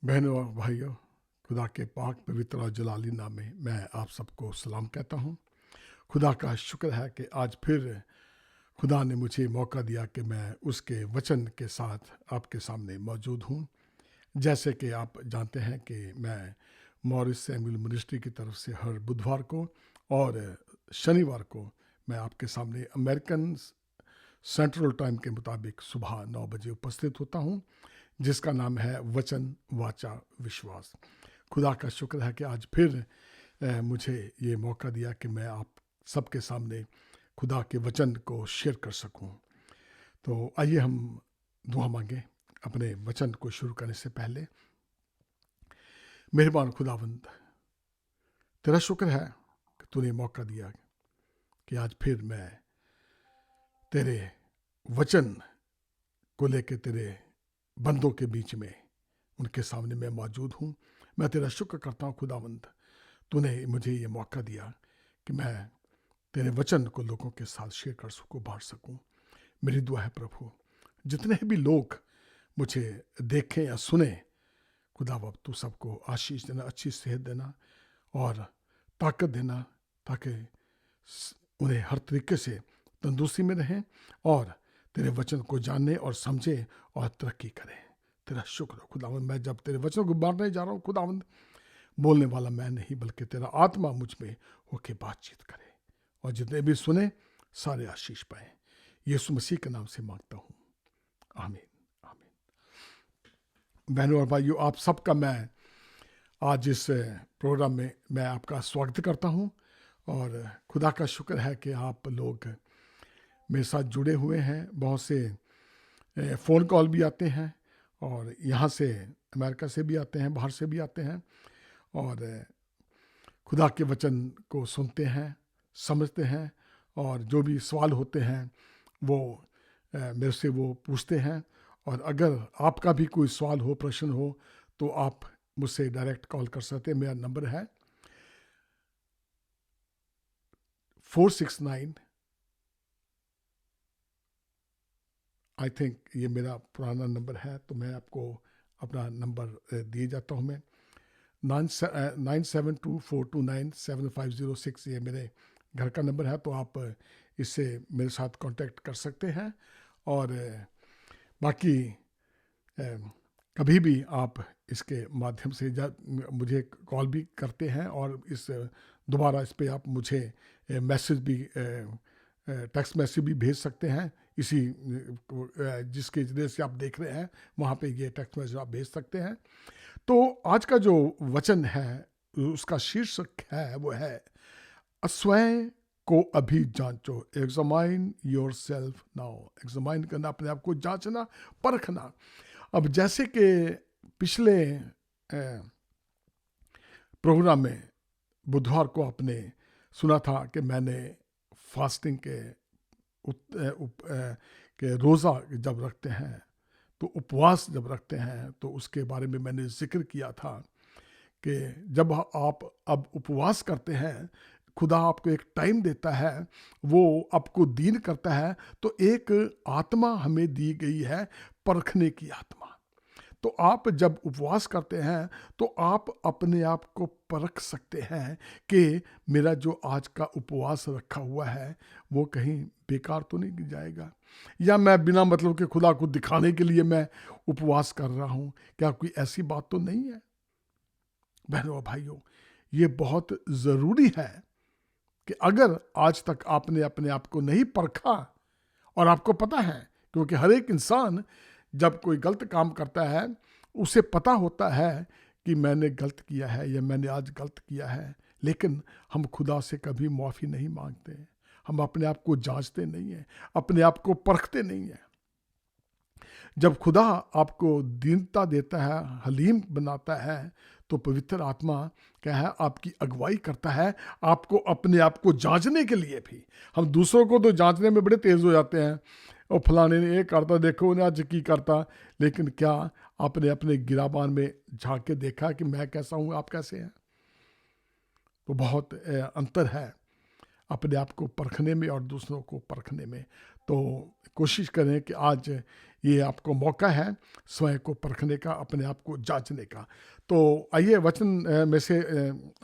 बहनों और भाइयों, खुदा के पाक पवित्र और जलाली नाम में मैं आप सबको सलाम कहता हूँ। खुदा का शुक्र है कि आज फिर खुदा ने मुझे मौका दिया कि मैं उसके वचन के साथ आपके सामने मौजूद हूँ। जैसे कि आप जानते हैं कि मैं मॉरिस सैमुअल मिनिस्ट्री की तरफ से हर बुधवार को और शनिवार को मैं आपके सामने अमेरिकन सेंट्रल टाइम के मुताबिक सुबह 9 बजे उपस्थित होता हूँ, जिसका नाम है वचन वाचा विश्वास। खुदा का शुक्र है कि आज फिर मुझे ये मौका दिया कि मैं आप सबके सामने खुदा के वचन को शेयर कर सकूं। तो आइए हम दुआ मांगे अपने वचन को शुरू करने से पहले। मेहरबान खुदावंद, तेरा शुक्र है कि तूने मौका दिया कि आज फिर मैं तेरे वचन को लेके तेरे बंदों के बीच में उनके सामने मैं मौजूद हूँ। मैं तेरा शुक्र करता हूँ खुदावंद, तूने मुझे ये मौका दिया कि मैं तेरे वचन को लोगों के साथ शेयर कर सकूँ, बांट सकूँ। मेरी दुआ है प्रभु, जितने भी लोग मुझे देखें या सुने, खुदा बाप तू सबको आशीष देना, अच्छी सेहत देना और ताकत देना, ताकि उन्हें हर तरीके से तंदुरुस्ती में रहें और तेरे वचन को जानने और समझे और तरक्की करें। तेरा शुक्र हो खुदावंद, मैं जब तेरे वचन को बांटने जा रहा हूँ खुदावंद, बोलने वाला मैं नहीं बल्कि तेरा आत्मा मुझ में होके बातचीत करे और जितने भी सुने सारे आशीष पाए। यीशु मसीह के नाम से मांगता हूँ, आमीन आमीन। बहनों और भाइयों, आप सबका मैं आज इस प्रोग्राम में मैं आपका स्वागत करता हूँ और खुदा का शुक्र है कि आप लोग मेरे साथ जुड़े हुए हैं। बहुत से फ़ोन कॉल भी आते हैं और यहाँ से अमेरिका से भी आते हैं, बाहर से भी आते हैं और खुदा के वचन को सुनते हैं, समझते हैं और जो भी सवाल होते हैं वो मेरे से वो पूछते हैं। और अगर आपका भी कोई सवाल हो, प्रश्न हो, तो आप मुझसे डायरेक्ट कॉल कर सकते हैं। मेरा नंबर है 469, आई थिंक ये मेरा पुराना नंबर है, तो मैं आपको अपना नंबर दिए जाता हूँ। मैं 9724297506 ये मेरे घर का नंबर है, तो आप इससे मेरे साथ कांटेक्ट कर सकते हैं। और बाकी कभी भी आप इसके माध्यम से मुझे कॉल भी करते हैं और दोबारा इस पे आप मुझे मैसेज भी, टेक्स्ट मैसेज भी भेज सकते हैं। इसी जिसके जरिए से आप देख रहे हैं वहाँ पे ये टेक्स्ट मैसेज आप भेज सकते हैं। तो आज का जो वचन है उसका शीर्षक है वो है स्वयं को अभी जांचो। Examine your self now. Examine करना, अपने आप को जांचना, परखना। अब जैसे कि पिछले प्रोग्राम में बुधवार को आपने सुना था कि मैंने फास्टिंग के रोज़ा जब रखते हैं, तो उपवास जब रखते हैं, तो उसके बारे में मैंने जिक्र किया था कि जब आप अब उपवास करते हैं, खुदा आपको एक टाइम देता है, वो आपको दीन करता है, तो एक आत्मा हमें दी गई है, परखने की आत्मा। तो आप जब उपवास करते हैं तो आप अपने आप को परख सकते हैं कि मेरा जो आज का उपवास रखा हुआ है वो कहीं बेकार तो नहीं जाएगा, या मैं बिना मतलब के खुदा को दिखाने के लिए मैं उपवास कर रहा हूँ। क्या कोई ऐसी बात तो नहीं है? बहनों और भाइयों, ये बहुत ज़रूरी है कि अगर आज तक आपने अपने आप को नहीं परखा, और आपको पता है, क्योंकि हर एक इंसान जब कोई गलत काम करता है उसे पता होता है कि मैंने गलत किया है या मैंने आज गलत किया है, लेकिन हम खुदा से कभी माफ़ी नहीं मांगते। हम अपने आप को जांचते नहीं हैं, अपने आप को परखते नहीं हैं। जब खुदा आपको दीनता देता है, हलीम बनाता है, तो पवित्र आत्मा क्या है, आपकी अगुवाई करता है, आपको अपने आप को जांचने के लिए भी। हम दूसरों को तो जांचने में बड़े तेज हो जाते हैं, और फलाने ने ये करता, देखो उन्हें आज की करता, लेकिन क्या आपने अपने गिराबान में झांक के देखा कि मैं कैसा हूँ, आप कैसे हैं? तो बहुत अंतर है अपने आप को परखने में और दूसरों को परखने में। तो कोशिश करें कि आज ये आपको मौका है स्वयं को परखने का, अपने आप को जांचने का। तो आइए वचन में से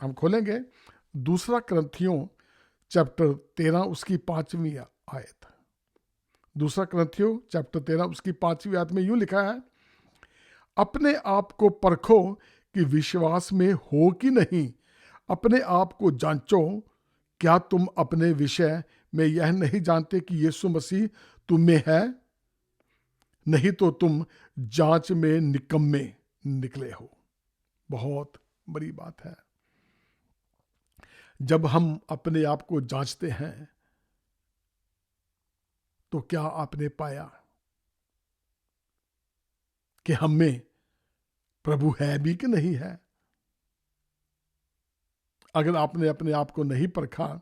हम खोलेंगे 2 कुरिन्थियों चैप्टर 13 उसकी 5वीं आयत। 2 कुरिन्थियों चैप्टर 13 उसकी 5वीं आयत में यूं लिखा है, अपने आप को परखो कि विश्वास में हो कि नहीं, अपने आप को जांचो, क्या तुम अपने विषय में यह नहीं जानते कि यीशु मसीह तुम में है, नहीं तो तुम जांच में निकम्मे निकले हो। बहुत बड़ी बात है। जब हम अपने आप को जांचते हैं तो क्या आपने पाया कि हम में प्रभु है भी कि नहीं है? अगर आपने अपने आप को नहीं परखा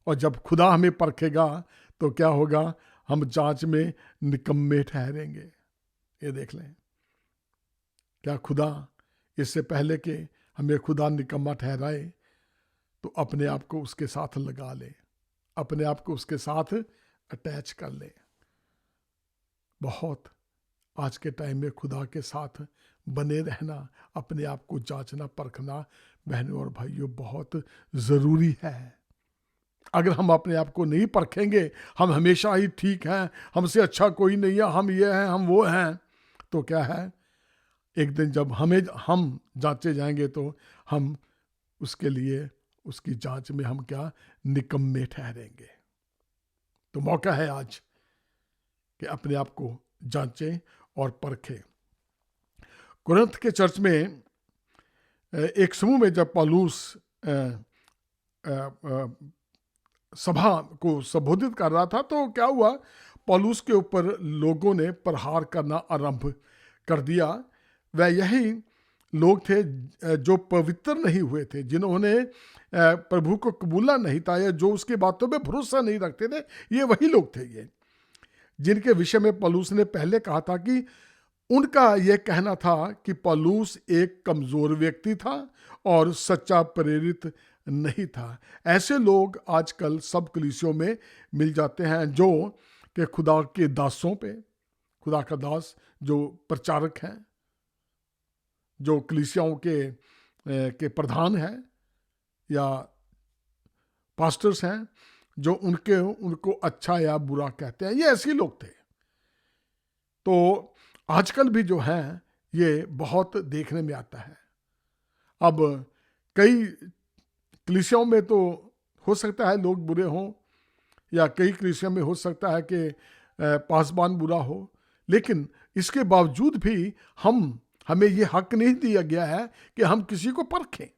और जब खुदा हमें परखेगा तो क्या होगा? हम जांच में निकम्मे ठहरेंगे। ये देख लें, क्या खुदा इससे पहले कि हमें खुदा निकम्मा ठहराए तो अपने आप को उसके साथ लगा ले, अपने आप को उसके साथ अटैच कर ले। बहुत आज के टाइम में खुदा के साथ बने रहना, अपने आप को जांचना परखना बहनों और भाइयों बहुत ज़रूरी है। अगर हम अपने आप को नहीं परखेंगे, हम हमेशा ही ठीक हैं, हमसे अच्छा कोई नहीं है, हम ये हैं, हम वो हैं, तो क्या है, एक दिन जब हम जांचे जाएंगे तो हम उसके लिए, उसकी जांच में हम क्या, निकम्मे ठहरेंगे। तो मौका है आज कि अपने आप को जांचें और परखें। कुरिन्थ के चर्च में एक समूह में जब पौलुस सभा को संबोधित कर रहा था तो क्या हुआ, पौलुस के ऊपर लोगों ने प्रहार करना आरंभ कर दिया। वह यही लोग थे जो पवित्र नहीं हुए थे, जिन्होंने प्रभु को कबूला नहीं था या जो उसकी बातों में भरोसा नहीं रखते थे। ये वही लोग थे ये जिनके विषय में पौलुस ने पहले कहा था कि उनका यह कहना था कि पौलुस एक कमजोर व्यक्ति था और सच्चा प्रेरित नहीं था। ऐसे लोग आजकल सब कलीसियों में मिल जाते हैं जो कि खुदा के दासों पे, खुदा का दास जो प्रचारक हैं, जो कलीसियाओं के प्रधान हैं या पास्टर्स हैं, जो उनको अच्छा या बुरा कहते हैं, ये ऐसे लोग थे। तो आजकल भी जो है ये बहुत देखने में आता है। अब कई कलीसियाओं में तो हो सकता है लोग बुरे हों, या कई कलीसिया में हो सकता है कि पासबान बुरा हो, लेकिन इसके बावजूद भी हमें ये हक नहीं दिया गया है कि हम किसी को परखें।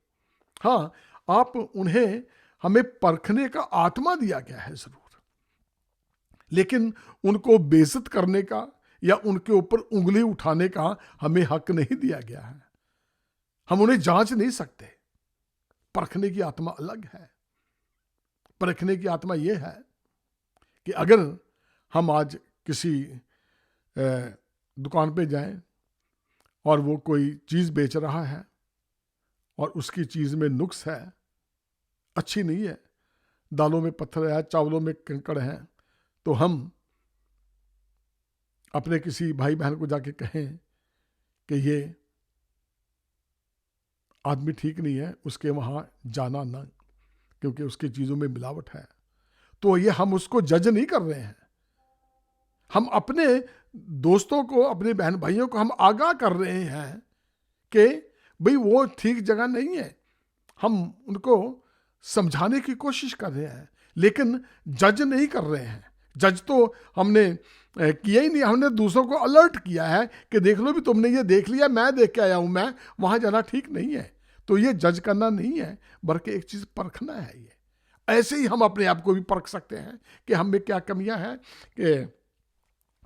हाँ, आप उन्हें, हमें परखने का आत्मा दिया गया है जरूर, लेकिन उनको बेइज्जत करने का या उनके ऊपर उंगली उठाने का हमें हक नहीं दिया गया है। हम उन्हें जांच नहीं सकते। परखने की आत्मा अलग है। परखने की आत्मा यह है कि अगर हम आज किसी दुकान पे जाएं और वो कोई चीज बेच रहा है और उसकी चीज में नुक्स है, अच्छी नहीं है, दालों में पत्थर है, चावलों में कंकड़ है, तो हम अपने किसी भाई बहन को जाके कहें कि ये आदमी ठीक नहीं है, उसके वहां जाना ना, क्योंकि उसकी चीजों में मिलावट है, तो ये हम उसको जज नहीं कर रहे हैं। हम अपने दोस्तों को, अपने बहन भाइयों को हम आगाह कर रहे हैं कि भाई वो ठीक जगह नहीं है। हम उनको समझाने की कोशिश कर रहे हैं, लेकिन जज नहीं कर रहे हैं। जज तो हमने किया ही नहीं, हमने दूसरों को अलर्ट किया है कि देख लो भी, तुमने ये देख लिया, मैं देख के आया हूं, मैं वहां जाना ठीक नहीं है। तो ये जज करना नहीं है, बल्कि एक चीज परखना है। ये ऐसे ही हम अपने आप को भी परख सकते हैं कि हम में क्या कमियां हैं, कि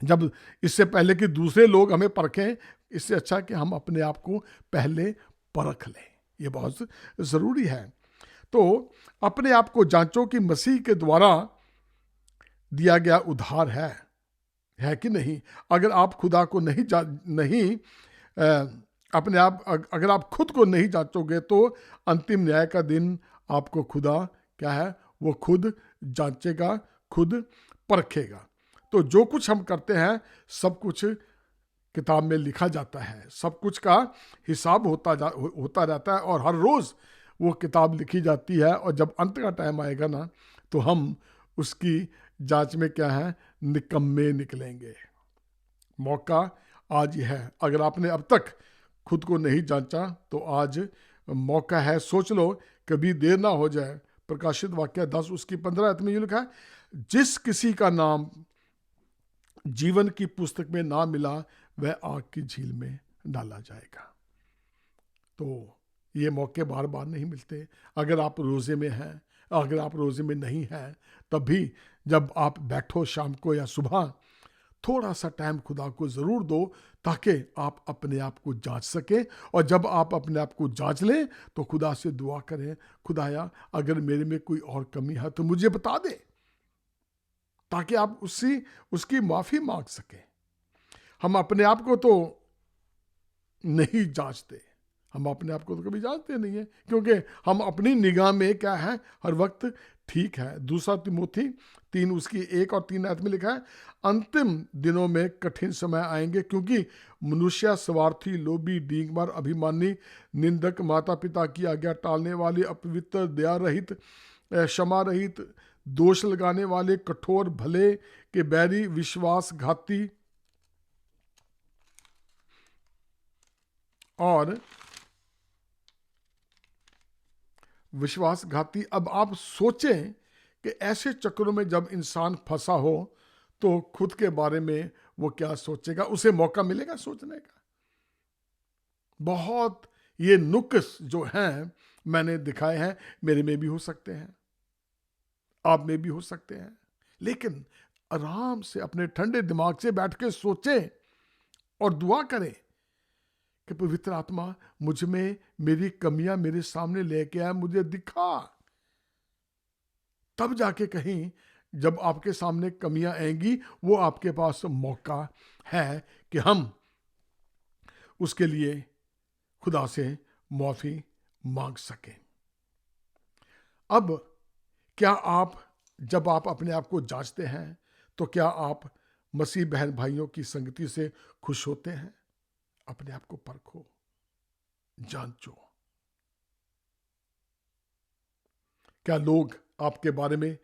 जब इससे पहले कि दूसरे लोग हमें परखें, इससे अच्छा कि हम अपने आप को पहले परख लें। ये बहुत जरूरी है। तो अपने आप को जांचो कि मसीह के द्वारा दिया गया उद्धार है कि नहीं। अगर आप खुदा को अगर आप खुद को नहीं जांचोगे तो अंतिम न्याय का दिन आपको खुदा क्या है, वो खुद जांचेगा, खुद परखेगा। तो जो कुछ हम करते हैं सब कुछ किताब में लिखा जाता है, सब कुछ का हिसाब होता रहता है, और हर रोज़ वो किताब लिखी जाती है। और जब अंत का टाइम आएगा ना, तो हम उसकी जांच में क्या है, निकम्मे निकलेंगे। मौका आज ही है। अगर आपने अब तक खुद को नहीं जांचा तो आज मौका है, सोच लो, कभी देर ना हो जाए। प्रकाशित वाक्य 10 उसकी 15 में ये लिखा है, जिस किसी का नाम जीवन की पुस्तक में ना मिला वह आग की झील में डाला जाएगा। तो ये मौके बार बार नहीं मिलते। अगर आप रोजे में हैं, अगर आप रोजे में नहीं हैं, तब भी जब आप बैठो शाम को या सुबह, थोड़ा सा टाइम खुदा को ज़रूर दो, ताकि आप अपने आप को जांच सकें। और जब आप अपने आप को जांच लें तो खुदा से दुआ करें, खुदाया अगर मेरे में कोई और कमी है तो मुझे बता दे, ताकि आप उसकी माफ़ी मांग सकें। हम अपने आप को तो नहीं जांचते, हम अपने आप को तो कभी जांचते नहीं है, क्योंकि हम अपनी निगाह में क्या है, हर वक्त ठीक है। दूसरा तिमोथी 3 उसकी 1 और 3 आयत में लिखा है, अंतिम दिनों में कठिन समय आएंगे, क्योंकि मनुष्य स्वार्थी, लोभी, डींगमार, अभिमानी, निंदक, माता पिता की आज्ञा टालने वाले, अपवित्र, दया रहित, क्षमा रहित, दोष लगाने वाले, कठोर, भले के बैरी, विश्वासघाती और विश्वासघाती। अब आप सोचें कि ऐसे चक्रों में जब इंसान फंसा हो तो खुद के बारे में वो क्या सोचेगा, उसे मौका मिलेगा सोचने का। बहुत ये नुक्स जो हैं मैंने दिखाए हैं, मेरे में भी हो सकते हैं, आप में भी हो सकते हैं, लेकिन आराम से अपने ठंडे दिमाग से बैठ के सोचें और दुआ करें कि पवित्र आत्मा मुझ में मेरी कमियां मेरे सामने लेके आए, मुझे दिखा। तब जाके कहीं जब आपके सामने कमियां आएंगी, वो आपके पास मौका है कि हम उसके लिए खुदा से माफी मांग सकें। अब क्या आप, जब आप अपने आप को जांचते हैं, तो क्या आप मसीह बहन भाइयों की संगति से खुश होते हैं? अपने आप को परखो, जांचो। क्या लोग आपके बारे में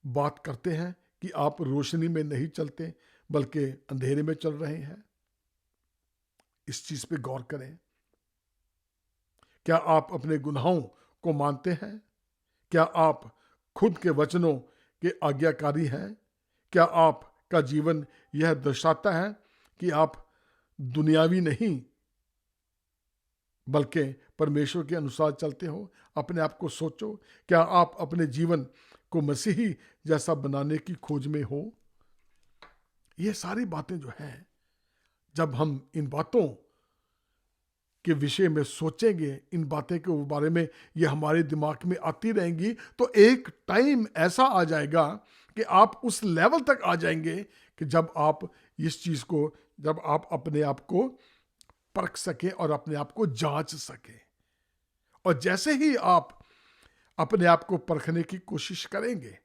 बात करते हैं कि आप रोशनी में नहीं चलते बल्कि अंधेरे में चल रहे हैं? इस चीज पे गौर करें। क्या आप अपने गुनाहों को मानते हैं? क्या आप खुद के वचनों के आज्ञाकारी हैं? क्या आपका जीवन यह दर्शाता है कि आप दुनियावी नहीं बल्कि परमेश्वर के अनुसार चलते हो? अपने आप को सोचो, क्या आप अपने जीवन को मसीही जैसा बनाने की खोज में हो? ये सारी बातें जो हैं, जब हम इन बातों के विषय में सोचेंगे, इन बातें के बारे में ये हमारे दिमाग में आती रहेंगी, तो एक टाइम ऐसा आ जाएगा कि आप उस लेवल तक आ जाएंगे कि जब आप इस चीज को, जब आप अपने आप को परख सके और अपने आप को जांच सके। और जैसे ही आप अपने आप को परखने की कोशिश करेंगे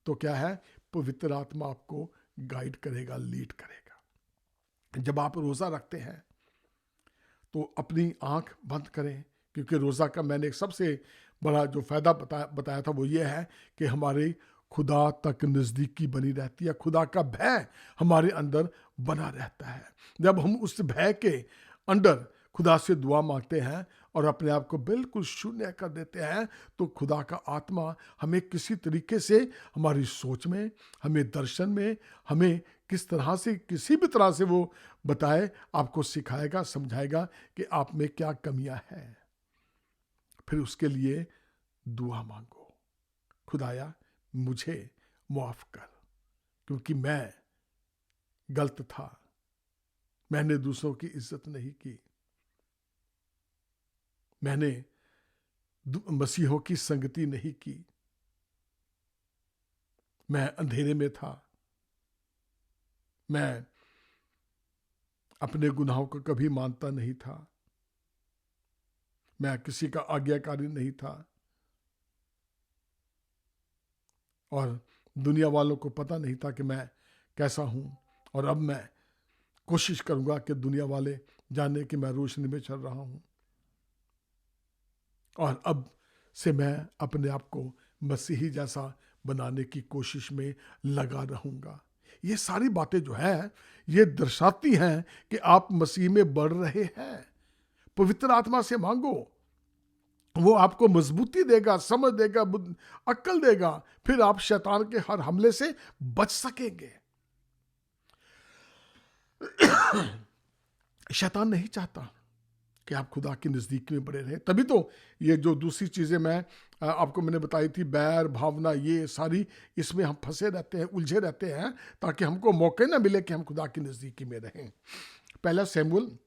तो क्या है, पवित्र आत्मा आपको गाइड करेगा, लीड करेगा। जब आप रोजा रखते हैं तो अपनी आंख बंद करें, क्योंकि रोजा का मैंने एक सबसे बड़ा जो फायदा बताया था वो ये है कि हमारे खुदा तक नज़दीकी बनी रहती है, खुदा का भय हमारे अंदर बना रहता है। जब हम उस भय के अंदर खुदा से दुआ मांगते हैं और अपने आप को बिल्कुल शून्य कर देते हैं, तो खुदा का आत्मा हमें किसी तरीके से हमारी सोच में, हमें दर्शन में, हमें किस तरह से, किसी भी तरह से वो बताए, आपको सिखाएगा, समझाएगा कि आप में क्या कमियां हैं। फिर उसके लिए दुआ मांगो, खुदाया मुझे माफ कर, क्योंकि मैं गलत था, मैंने दूसरों की इज्जत नहीं की, मैंने मसीहों की संगति नहीं की, मैं अंधेरे में था, मैं अपने गुनाहों को कभी मानता नहीं था, मैं किसी का आज्ञाकारी नहीं था, और दुनिया वालों को पता नहीं था कि मैं कैसा हूँ, और अब मैं कोशिश करूँगा कि दुनिया वाले जाने कि मैं रोशनी में चल रहा हूँ, और अब से मैं अपने आप को मसीही जैसा बनाने की कोशिश में लगा रहूँगा। ये सारी बातें जो है ये दर्शाती हैं कि आप मसीह में बढ़ रहे हैं। पवित्र आत्मा से मांगो, वो आपको मजबूती देगा, समझ देगा, अक्ल देगा, फिर आप शैतान के हर हमले से बच सकेंगे। शैतान नहीं चाहता कि आप खुदा की नज़दीकी में बड़े रहें। तभी तो ये जो दूसरी चीज़ें आपको मैंने बताई थी, बैर भावना, ये सारी इसमें हम फंसे रहते हैं, उलझे रहते हैं, ताकि हमको मौके ना मिले कि हम खुदा की नज़दीकी में रहें। पहला शमूएल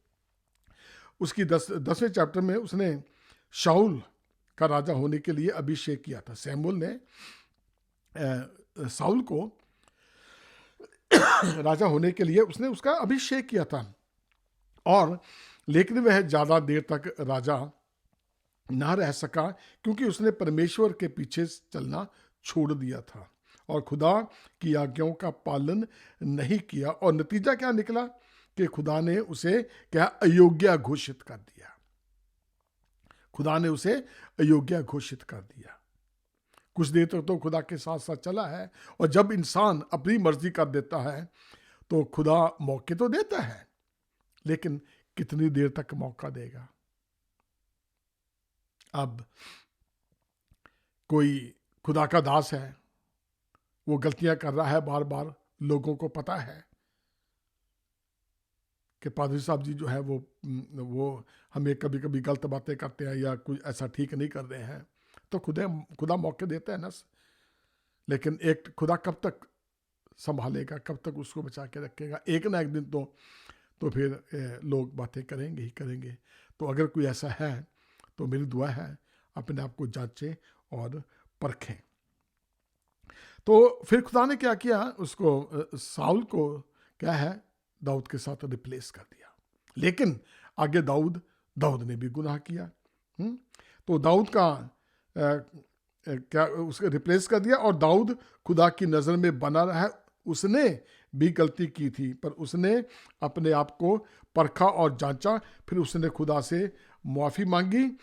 उसकी 10वें चैप्टर में उसने शाऊल का राजा होने के लिए अभिषेक किया था। शमूएल ने साउल को राजा होने के लिए उसने उसका अभिषेक किया था, और लेकिन वह ज़्यादा देर तक राजा ना रह सका, क्योंकि उसने परमेश्वर के पीछे चलना छोड़ दिया था और खुदा की आज्ञाओं का पालन नहीं किया। और नतीजा क्या निकला कि खुदा ने उसे क्या अयोग्य घोषित कर दिया। खुदा ने उसे अयोग्य घोषित कर दिया। कुछ देर तक तो खुदा के साथ साथ चला है, और जब इंसान अपनी मर्जी कर देता है तो खुदा मौके तो देता है, लेकिन कितनी देर तक मौका देगा। अब कोई खुदा का दास है, वो गलतियां कर रहा है बार बार, लोगों को पता है कि पादरी साहब जी जो है वो हमें कभी कभी गलत बातें करते हैं या कुछ ऐसा ठीक नहीं कर रहे हैं, तो खुदा मौके देता है ना। लेकिन एक खुदा कब तक संभालेगा, कब तक उसको बचा के रखेगा? एक ना एक दिन तो फिर लोग बातें करेंगे ही करेंगे। तो अगर कोई ऐसा है तो मेरी दुआ है अपने आप को जांचें और परखें। तो फिर खुदा ने क्या किया, उसको साउल को क्या है दाऊद के साथ रिप्लेस कर दिया। लेकिन आगे दाऊद ने भी गुनाह किया। तो दाऊद का क्या उसको रिप्लेस कर दिया, और दाऊद खुदा की नज़र में बना रहा। उसने भी गलती की थी, पर उसने अपने आप को परखा और जांचा। फिर उसने खुदा से मुआफ़ी मांगी।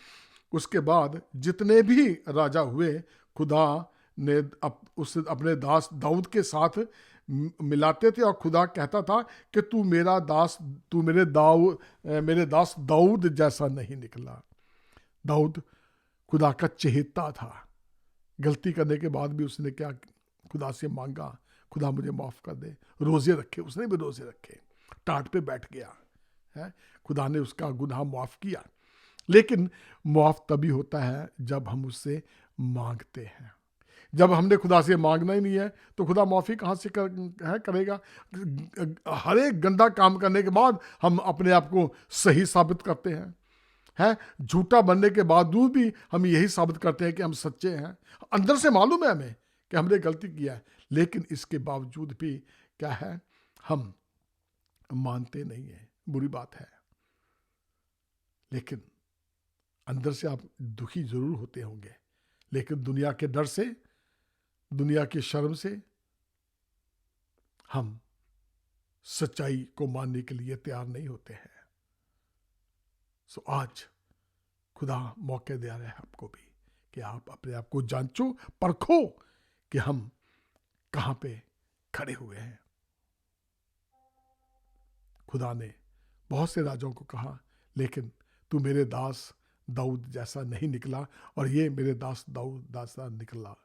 उसके बाद जितने भी राजा हुए, खुदा ने अपने दास दाऊद के साथ मिलाते थे, और खुदा कहता था कि तू मेरे दास दाऊद जैसा नहीं निकला। दाऊद खुदा का चहेता था। गलती करने के बाद भी उसने क्या खुदा से मांगा, खुदा मुझे माफ़ कर दे। रोज़े रखे, उसने भी रोज़े रखे, टाट पे बैठ गया है। खुदा ने उसका गुनाह माफ़ किया। लेकिन मुआफ़ तभी होता है जब हम उससे मांगते हैं। जब हमने खुदा से मांगना ही नहीं है तो खुदा माफ़ी कहाँ से करेगा? हर एक गंदा काम करने के बाद हम अपने आप को सही साबित करते हैं, झूठा बनने के बावजूद भी हम यही साबित करते हैं कि हम सच्चे हैं। अंदर से मालूम है हमें कि हमने गलती किया है, लेकिन इसके बावजूद भी क्या है, हम मानते नहीं हैं। बुरी बात है। लेकिन अंदर से आप दुखी जरूर होते होंगे, लेकिन दुनिया के डर से, दुनिया की शर्म से हम सच्चाई को मानने के लिए तैयार नहीं होते हैं। सो आज खुदा मौके दे रहा है आपको भी कि आप अपने आप को जांचो, परखो कि हम कहां पे खड़े हुए हैं। खुदा ने बहुत से राजाओं को कहा, लेकिन तू मेरे दास दाऊद जैसा नहीं निकला, और ये मेरे दास दाऊद जैसा निकला।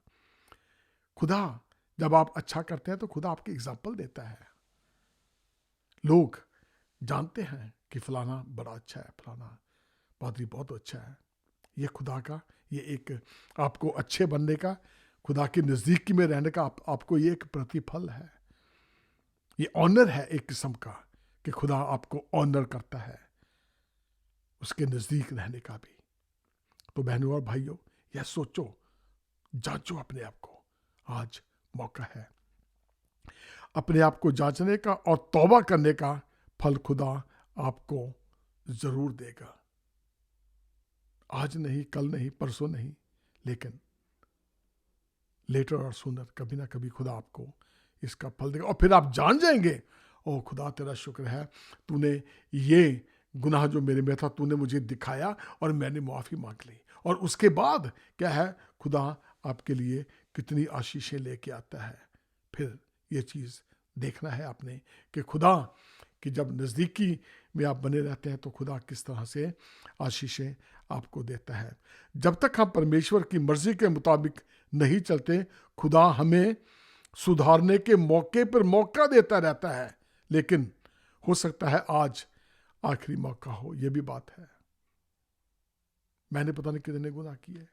खुदा जब आप अच्छा करते हैं तो खुदा आपकी एग्जाम्पल देता है। लोग जानते हैं कि फलाना बड़ा अच्छा है, फलाना पादरी बहुत अच्छा है। ये खुदा का, ये एक आपको अच्छे बनने का, खुदा की नज़दीकी में रहने का आपको ये एक प्रतिफल है। ये ऑनर है एक किस्म का, कि खुदा आपको ऑनर करता है उसके नज़दीक रहने का भी। तो बहनों और भाइयों, यह सोचो, जांचो अपने आप को। आज मौका है अपने आप को जांचने का, और तौबा करने का फल खुदा आपको जरूर देगा। आज नहीं, कल नहीं, परसों नहीं, लेकिन लेटर और सूनर कभी ना कभी खुदा आपको इसका फल देगा। और फिर आप जान जाएंगे, ओ खुदा तेरा शुक्र है, तूने ये गुनाह जो मेरे में था तूने मुझे दिखाया और मैंने मुआफ़ी मांग ली। और उसके बाद क्या है, खुदा आपके लिए कितनी आशीषें लेके आता है। फिर ये चीज़ देखना है आपने कि खुदा कि जब नज़दीकी में आप बने रहते हैं तो खुदा किस तरह से आशीषें आपको देता है। जब तक हम परमेश्वर की मर्ज़ी के मुताबिक नहीं चलते, खुदा हमें सुधारने के मौके पर मौका देता रहता है, लेकिन हो सकता है आज आखिरी मौका हो। यह भी बात है। मैंने पता नहीं कितने गुनाह किए,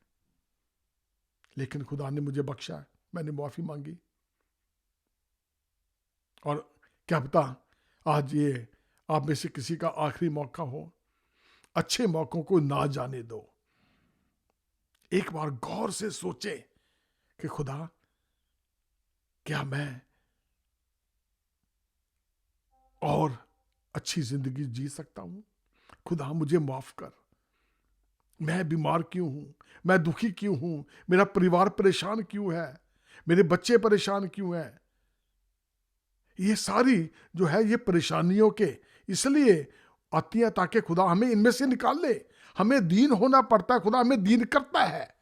लेकिन खुदा ने मुझे बख्शा, मैंने माफ़ी मांगी। और क्या पता आज ये आप में से किसी का आखिरी मौका हो। अच्छे मौकों को ना जाने दो। एक बार गौर से सोचे कि खुदा, क्या मैं और अच्छी जिंदगी जी सकता हूं? खुदा मुझे माफ कर। मैं बीमार क्यों हूं? मैं दुखी क्यों हूं? मेरा परिवार परेशान क्यों है? मेरे बच्चे परेशान क्यों हैं? ये सारी जो है ये परेशानियों के इसलिए आती है ताकि खुदा हमें इनमें से निकाल ले। हमें दीन होना पड़ता है, खुदा हमें दीन करता है।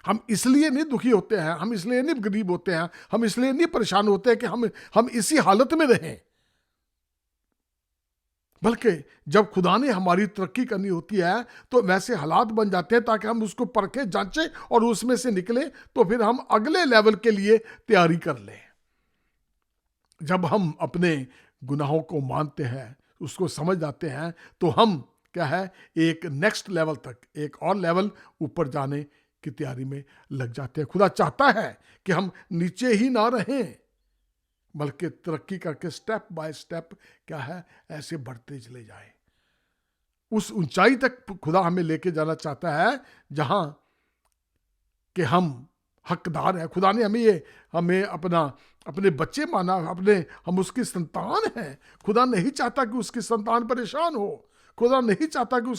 हम इसलिए नहीं दुखी होते हैं, हम इसलिए नहीं गरीब होते हैं, हम इसलिए नहीं परेशान होते हैं कि हम इसी हालत में रहें, बल्कि जब खुदा ने हमारी तरक्की करनी होती है तो वैसे हालात बन जाते हैं ताकि हम उसको परखे जांचें और उसमें से निकले, तो फिर हम अगले लेवल के लिए तैयारी कर लें। जब हम अपने गुनाहों को मानते हैं, उसको समझ जाते हैं, तो हम क्या है, एक नेक्स्ट लेवल तक, एक और लेवल ऊपर जाने की तैयारी में लग जाते हैं। खुदा चाहता है कि हम नीचे ही ना रहें, बल्कि तरक्की करके स्टेप बाय स्टेप क्या है, ऐसे बढ़ते चले जाए। उस ऊंचाई तक खुदा हमें लेके जाना चाहता है जहां कि हम हकदार हैं। खुदा ने हमें अपने बच्चे माना, हम उसकी संतान हैं। खुदा नहीं चाहता कि उसकी संतान परेशान हो। खुदा नहीं चाहता कि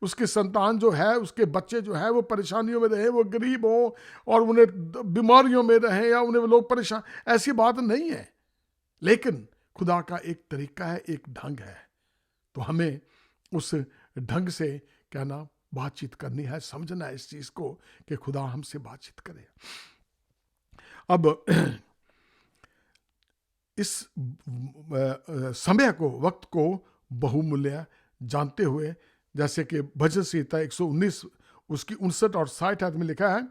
उसकी संतान जो है, उसके बच्चे जो है वो परेशानियों में रहे, वो गरीब हो और उन्हें बीमारियों में रहे या उन्हें लोग परेशान। ऐसी बात नहीं है, लेकिन खुदा का एक तरीका है, एक ढंग है। तो हमें उस ढंग से क्या ना बातचीत करनी है, समझना है इस चीज को कि खुदा हमसे बातचीत करे। अब इस समय को, वक्त को बहुमूल्य जानते हुए, जैसे कि भजन संहिता 119 उसकी 59 और 60 आयत में लिखा है,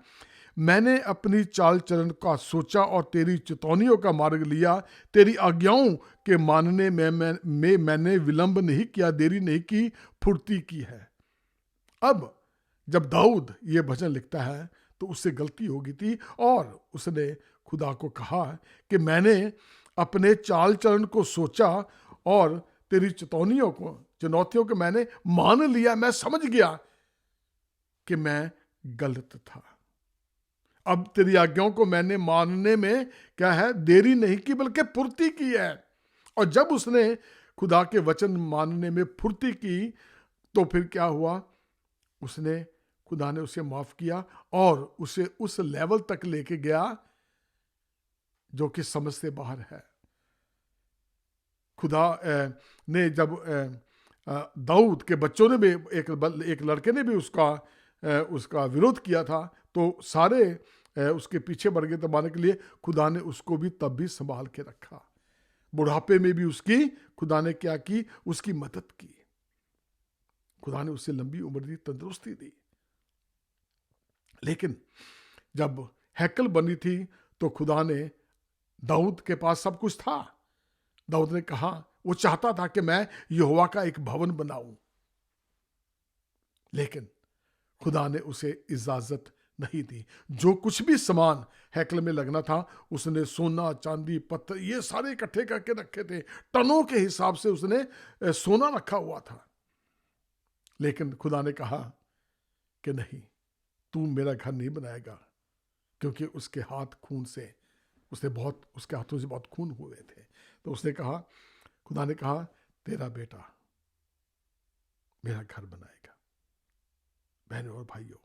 मैंने अपनी चाल चलन का सोचा और तेरी चितौनियों का मार्ग लिया। तेरी आज्ञाओं के मानने में मैंने विलंब नहीं किया, देरी नहीं की, फुर्ती की है। अब जब दाऊद ये भजन लिखता है तो उससे गलती हो गई थी और उसने खुदा को कहा कि मैंने अपने चाल चलन को सोचा और तेरी चुनौतियों को मैंने मान लिया। मैं समझ गया कि मैं गलत था। अब तेरी आज्ञाओं को मैंने मानने में क्या है, देरी नहीं की बल्कि फुर्ती की है। और जब उसने खुदा के वचन मानने में फुर्ती की तो फिर क्या हुआ, खुदा ने उसे माफ किया और उसे उस लेवल तक लेके गया जो कि समझ से बाहर है। खुदा ने जब दाऊद के बच्चों ने भी, एक लड़के ने भी उसका विरोध किया था, तो सारे उसके पीछे बढ़ गए दबाने के लिए। खुदा ने उसको भी तब भी संभाल के रखा। बुढ़ापे में भी खुदा ने क्या की, उसकी मदद की। खुदा ने उसे लंबी उम्र दी, तंदुरुस्ती दी। लेकिन जब हैकल बनी थी तो खुदा ने, दाऊद के पास सब कुछ था। दाऊद ने कहा, वो चाहता था कि मैं यहोवा का एक भवन बनाऊं, लेकिन खुदा ने उसे इजाजत नहीं दी। जो कुछ भी सामान हैकल में लगना था उसने सोना, चांदी, पत्थर ये सारे इकट्ठे करके रखे थे। टनों के हिसाब से उसने सोना रखा हुआ था। लेकिन खुदा ने कहा कि नहीं, तू मेरा घर नहीं बनाएगा, क्योंकि उसके हाथों से बहुत खून हुए थे। तो खुदा ने कहा, तेरा बेटा मेरा घर बनाएगा। बहनों और भाइयों,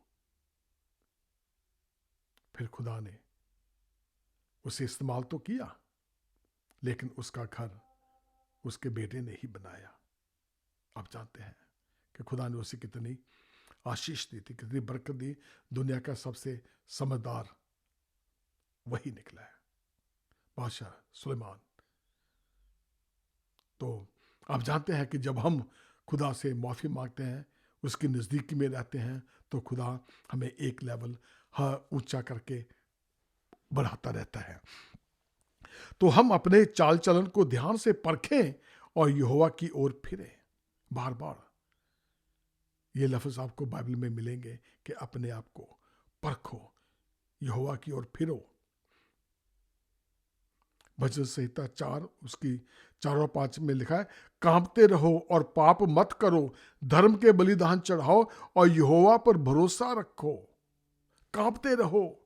फिर खुदा ने उसे इस्तेमाल तो किया, लेकिन उसका घर उसके बेटे ने ही बनाया। आप जानते हैं कि खुदा ने उसे कितनी आशीष दी थी, कितनी बरकत दी। दुनिया का सबसे समझदार वही निकला है, बादशाह सुलेमान। तो आप जानते हैं कि जब हम खुदा से माफ़ी मांगते हैं, उसकी नज़दीकी में रहते हैं, तो खुदा हमें एक लेवल ऊंचा करके बढ़ाता रहता है। तो हम अपने चाल चलन को ध्यान से परखें और यहोवा की ओर फिरें। बार बार ये लफ्ज़ आपको बाइबल में मिलेंगे कि अपने आप को परखो, यहोवा की ओर फिरो। भजन संहिता 4 उसकी 4 और 5 में लिखा है, कांपते रहो और पाप मत करो, धर्म के बलिदान चढ़ाओ और यहोवा पर भरोसा रखो। कांपते रहो,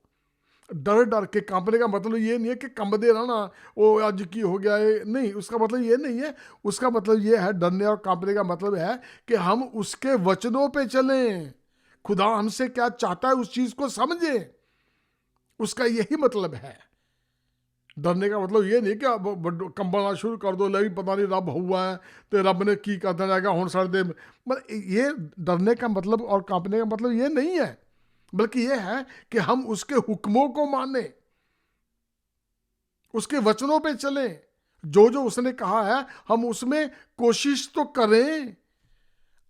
डर डर के। कांपने का मतलब ये नहीं है कि कंबदे रहना, वो आज की हो गया है, नहीं, उसका मतलब ये नहीं है। उसका मतलब ये है, डरने और कांपने का मतलब है कि हम उसके वचनों पे चलें, खुदा हमसे क्या चाहता है उस चीज को समझें, उसका यही मतलब है। डरने का मतलब ये नहीं कि कंबना शुरू कर दो, लगी पता नहीं रब हुआ है तो रब ने की करता रहेगा हुण सड़ दे। मतलब ये डरने का मतलब और कांपने का मतलब ये नहीं है, बल्कि ये है कि हम उसके हुक्मों को माने, उसके वचनों पे चलें, जो जो उसने कहा है हम उसमें कोशिश तो करें।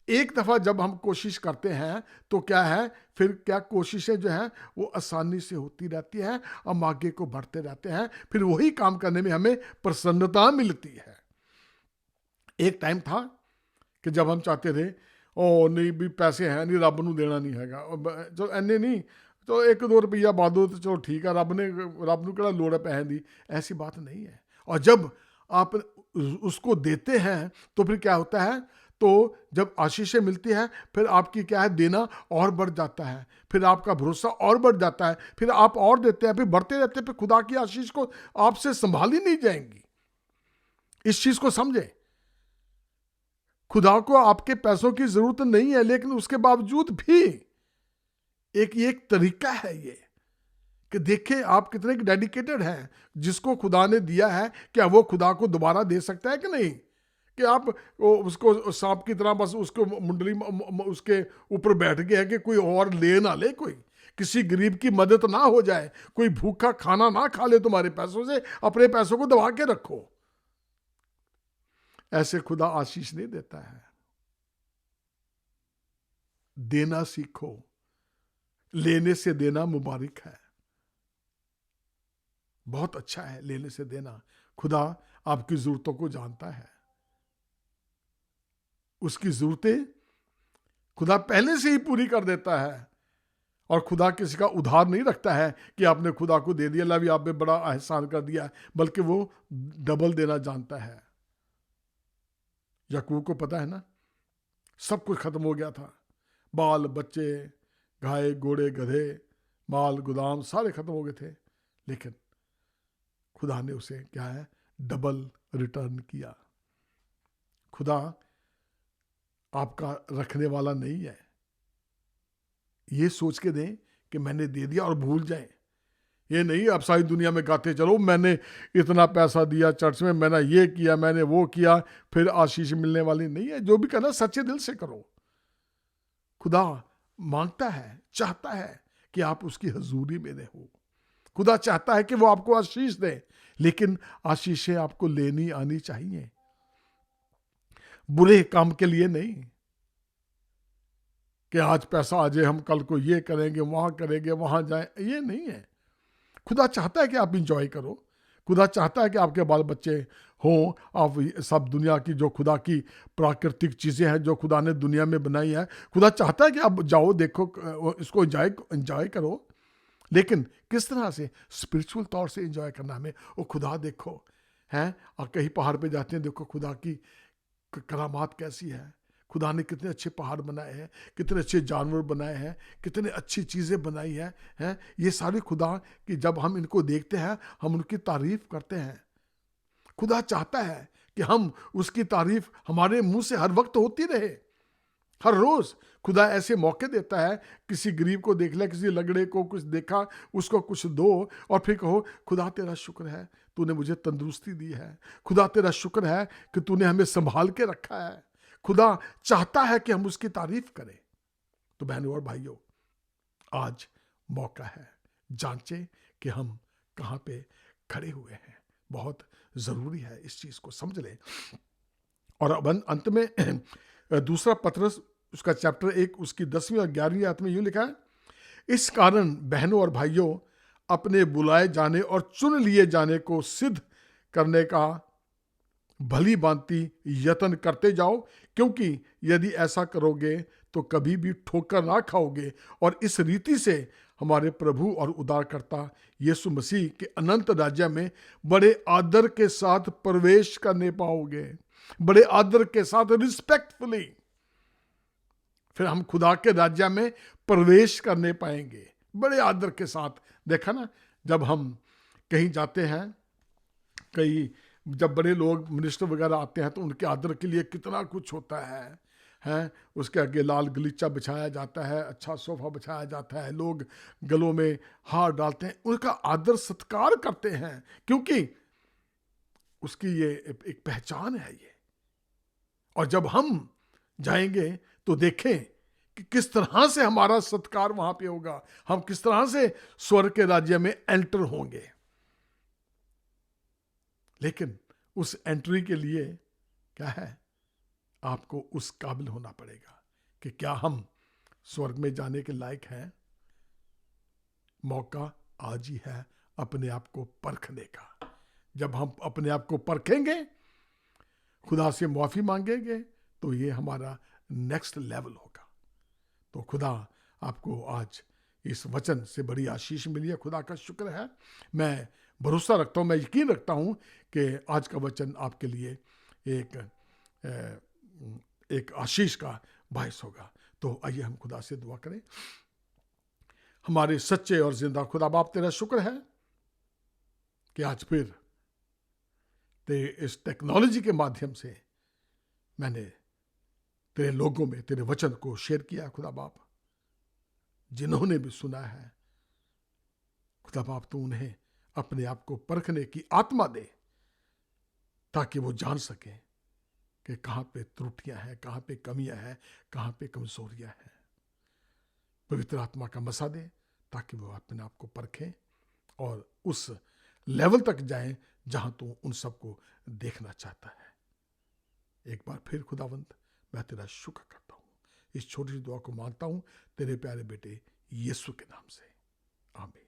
एक दफा जब हम कोशिश करते हैं तो क्या है, फिर क्या कोशिशें जो हैं वो आसानी से होती रहती हैं, हम आगे को बढ़ते रहते हैं, फिर वही काम करने में हमें प्रसन्नता मिलती है। एक टाइम था कि जब हम चाहते थे, ओ नहीं भी पैसे हैं नहीं, रब नूं देना नहीं हैगा, चलो एने नहीं, तो 1-2 रुपया बादो तो चलो ठीक है, रब नूं किहड़ा लोड़ है पैसे दी, ऐसी बात नहीं है। और जब आप उसको देते हैं तो फिर क्या होता है, तो जब आशीषें मिलती है फिर आपकी क्या है, देना और बढ़ जाता है, फिर आपका भरोसा और बढ़ जाता है, फिर आप और देते हैं, फिर बढ़ते रहते हैं, फिर खुदा की आशीष को आपसे संभाली नहीं जाएंगी। इस चीज को समझें, खुदा को आपके पैसों की जरूरत नहीं है, लेकिन उसके बावजूद भी एक तरीका है ये कि देखें आप कितने डेडिकेटेड हैं। जिसको खुदा ने दिया है क्या वो खुदा को दोबारा दे सकता है कि नहीं, कि आप उसको सांप की तरह बस उसको मुंडली उसके ऊपर बैठ गए हैं कि कोई और ले ना ले, कोई किसी गरीब की मदद ना हो जाए, कोई भूखा खाना ना खा ले तुम्हारे पैसों से, अपने पैसों को दबा के रखो। ऐसे खुदा आशीष नहीं देता है। देना सीखो, लेने से देना मुबारक है, बहुत अच्छा है लेने से देना। खुदा आपकी जरूरतों को जानता है, उसकी जरूरतें खुदा पहले से ही पूरी कर देता है, और खुदा किसी का उधार नहीं रखता है कि आपने खुदा को दे दिया, अल्लाह भी आप पे बड़ा एहसान कर दिया, बल्कि वो डबल देना जानता है। याकूब को पता है ना, सब कुछ खत्म हो गया था, बाल बच्चे, गाय घोड़े गधे, माल गोदाम सारे खत्म हो गए थे, लेकिन खुदा ने उसे क्या है, डबल रिटर्न किया। खुदा आपका रखने वाला नहीं है, ये सोच के दें कि मैंने दे दिया और भूल जाएं। ये नहीं आप सारी दुनिया में गाते चलो मैंने इतना पैसा दिया चर्च में, मैंने ये किया, मैंने वो किया, फिर आशीष मिलने वाली नहीं है। जो भी करना सच्चे दिल से करो। खुदा मांगता है, चाहता है कि आप उसकी हजूरी में रहो। खुदा चाहता है कि वो आपको आशीष दे, लेकिन आशीषें आपको लेनी आनी चाहिए, बुरे काम के लिए नहीं कि आज पैसा आ जाए हम कल को ये करेंगे वहां करेंगे वहां जाए, ये नहीं है। खुदा चाहता है कि आप इंजॉय करो, खुदा चाहता है कि आपके बाल बच्चे हों, आप सब दुनिया की जो खुदा की प्राकृतिक चीज़ें हैं जो खुदा ने दुनिया में बनाई है, खुदा चाहता है कि आप जाओ देखो इसको एंजॉय करो, लेकिन किस तरह से, स्पिरिचुअल तौर से एंजॉय करना हमें। वो खुदा देखो हैं, और कहीं पहाड़ पे जाते हैं, देखो खुदा की करामात कैसी है, खुदा ने कितने अच्छे पहाड़ बनाए हैं, कितने अच्छे जानवर बनाए हैं, कितने अच्छी चीज़ें बनाई हैं, ये सारी खुदा कि जब हम इनको देखते हैं हम उनकी तारीफ करते हैं। खुदा चाहता है कि हम उसकी तारीफ हमारे मुंह से हर वक्त होती रहे। हर रोज खुदा ऐसे मौके देता है, किसी गरीब को देख लिया, किसी लगड़े को कुछ देखा, उसको कुछ दो और फिर कहो खुदा तेरा शुक्र है तूने मुझे तंदुरुस्ती दी है, खुदा तेरा शुक्र है कि तूने हमें संभाल के रखा है। खुदा चाहता है कि हम उसकी तारीफ करें। तो बहनों और भाइयों, आज मौका है, जांचें कि हम कहाँ पे खड़े हुए हैं। बहुत जरूरी है इस चीज को समझ लें। और अब अंत में दूसरा पतरस उसका चैप्टर 1 उसकी 10वीं और 11वीं आयत में यूं लिखा है, इस कारण बहनों और भाइयों अपने बुलाए जाने और चुन लिए जाने को सिद्ध करने का भली भांति यत्न करते जाओ, क्योंकि यदि ऐसा करोगे तो कभी भी ठोकर ना खाओगे और इस रीति से हमारे प्रभु और उद्धारकर्ता यीशु मसीह के अनंत राज्य में बड़े आदर के साथ प्रवेश करने पाओगे। बड़े आदर के साथ, रिस्पेक्टफुली फिर हम खुदा के राज्य में प्रवेश करने पाएंगे, बड़े आदर के साथ। देखा ना, जब हम कहीं जाते हैं, कई जब बड़े लोग मिनिस्टर वगैरह आते हैं तो उनके आदर के लिए कितना कुछ होता है। उसके आगे लाल गलीचा बिछाया जाता है, अच्छा सोफा बिछाया जाता है, लोग गलों में हार डालते हैं, उनका आदर सत्कार करते हैं, क्योंकि उसकी ये एक पहचान है ये। और जब हम जाएंगे तो देखें कि किस तरह से हमारा सत्कार वहां पे होगा, हम किस तरह से स्वर्ग के राज्य में एंटर होंगे। लेकिन उस एंट्री के लिए क्या है, आपको उस काबिल होना पड़ेगा कि क्या हम स्वर्ग में जाने के लायक हैं। मौका आज ही है अपने आप को परखने का। जब हम अपने आप को परखेंगे, खुदा से माफी मांगेंगे, तो ये हमारा नेक्स्ट लेवल होगा। तो खुदा आपको आज इस वचन से बड़ी आशीष मिली है, खुदा का शुक्र है। मैं भरोसा रखता हूँ, मैं यकीन रखता हूँ कि आज का वचन आपके लिए एक आशीष का बायस होगा। तो आइए हम खुदा से दुआ करें। हमारे सच्चे और जिंदा खुदा बाप, तेरा शुक्र है कि आज फिर इस टेक्नोलॉजी के माध्यम से मैंने तेरे लोगों में तेरे वचन को शेयर किया। खुदा बाप, जिन्होंने भी सुना है, खुदा बाप तू उन्हें अपने आप को परखने की आत्मा दे, ताकि वो जान सके कि कहाँ पे त्रुटियां हैं, कहाँ पे कमियां हैं, कहाँ पे कमजोरियां हैं। पवित्र आत्मा का मसा दे ताकि वो अपने आप को परखें और उस लेवल तक जाएं जहां तू उन सबको देखना चाहता है। एक बार फिर खुदावंत, मैं तेरा शुक्र करता हूं, इस छोटी सी दुआ को मानता हूं तेरे प्यारे बेटे यीशु के नाम से, आमीन।